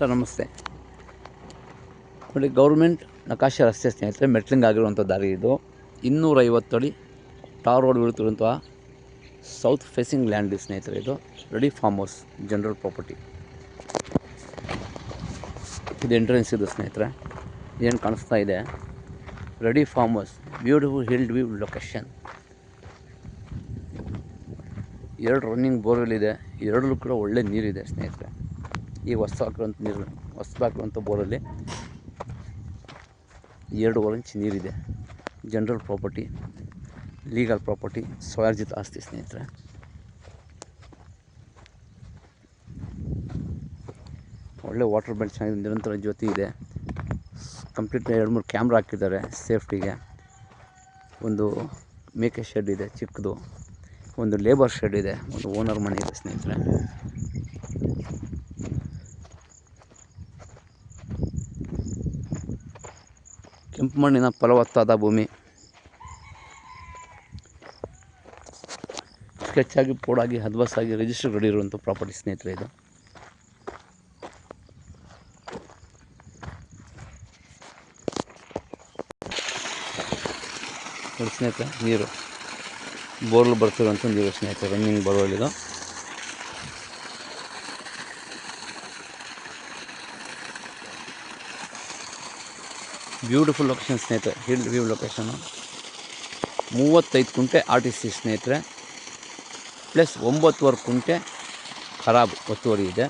Sir ನಮಸ್ತೆ. ನೋಡಿ, government ನಕಾಶೆ ರಸ್ತೆ ಸ್ನೇಹಿತರೆ, ಮೆಟ್ಲಿಂಗ್ ಆಗಿರುವಂಥ ದಾರಿ ಇದು. 250 ಅಡಿ ಟಾರ್ ರೋಡ್ ಬೀಳುತ್ತಿರುವಂತಹ ಸೌತ್ ಫೇಸಿಂಗ್ ಲ್ಯಾಂಡ್ ಸ್ನೇಹಿತರೆ. ಇದು ready farm house, general property. ಇದು ಎಂಟ್ರೆನ್ಸ್ ಇದು ಸ್ನೇಹಿತರೆ. ಏನು ಕಾಣಿಸ್ತಾ ಇದೆ, ready farm house, beautiful hilled view location. 2 running borewell ಇದೆ. 2 ಕೂಡ ಒಳ್ಳೆ ನೀರಿದೆ ಸ್ನೇಹಿತರೆ. ಈ ಹೊಸದಾಕಿರುವಂಥ ಬೋರಲ್ಲಿ 2.5 ಇಂಚ್ ನೀರಿದೆ. ಜನರಲ್ ಪ್ರಾಪರ್ಟಿ, ಲೀಗಲ್ ಪ್ರಾಪರ್ಟಿ, ಸ್ವರ್ಜಿತ ಆಸ್ತಿ ಸ್ನೇಹಿತರೆ. ಒಳ್ಳೆ ವಾಟರ್ ಬೆಲ್ಟ್ ಚೆನ್ನಾಗಿದೆ, ನಿರಂತರ ಜ್ಯೋತಿ ಇದೆ. ಕಂಪ್ಲೀಟ್ 2-3 ಕ್ಯಾಮ್ರಾ ಹಾಕಿದ್ದಾರೆ ಸೇಫ್ಟಿಗೆ. ಒಂದು ಮೇಕೆ ಶೆಡ್ ಇದೆ ಚಿಕ್ಕದು, ಒಂದು ಲೇಬರ್ ಶೆಡ್ ಇದೆ, ಒಂದು ಓನರ್ ಮನೆ ಇದೆ ಸ್ನೇಹಿತರೆ. ಕೆಂಪು ಮಣ್ಣಿನ ಫಲವತ್ತಾದ ಭೂಮಿ. ಸ್ಕೆಚ್ಚಾಗಿ, ಪೋಡಾಗಿ, ಅದ್ವಸ್ಸಾಗಿ ರಿಜಿಸ್ಟರ್ ರೆಡಿ ಇರುವಂಥ ಪ್ರಾಪರ್ಟಿ ಸ್ನೇಹಿತರೆ ಇದು. ನೋಡಿ ಸ್ನೇಹಿತರೆ, ನೀರು ಬೋರ್ಲ್ ಬರ್ತಿರುವಂಥ ನೀರು ಸ್ನೇಹಿತರೆ, ರನ್ನಿಂಗ್ ಬೋರ್ವೆಲ್ ಇದು. ಬ್ಯೂಟಿಫುಲ್ ಲೊಕೇಶನ್ ಸ್ನೇಹಿತರೆ, ಹಿಲ್ ವ್ಯೂ ಲೊಕೇಶನ್ನು. 35 ಕುಂಟೆ RTC ಸ್ನೇಹಿತರೆ, ಪ್ಲಸ್ 9 ಕುಂಟೆ ಖರಾಬ್ ಒತ್ತುವರಿ ಇದೆ.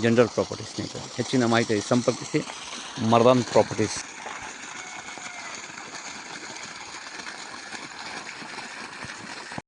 ಜನರಲ್ ಪ್ರಾಪರ್ಟಿ ಸ್ನೇಹಿತರೆ. ಹೆಚ್ಚಿನ ಮಾಹಿತಿ ಸಂಪರ್ಕಿಸಿ ಮರ್ದಾನ್ ಪ್ರಾಪರ್ಟೀಸ್.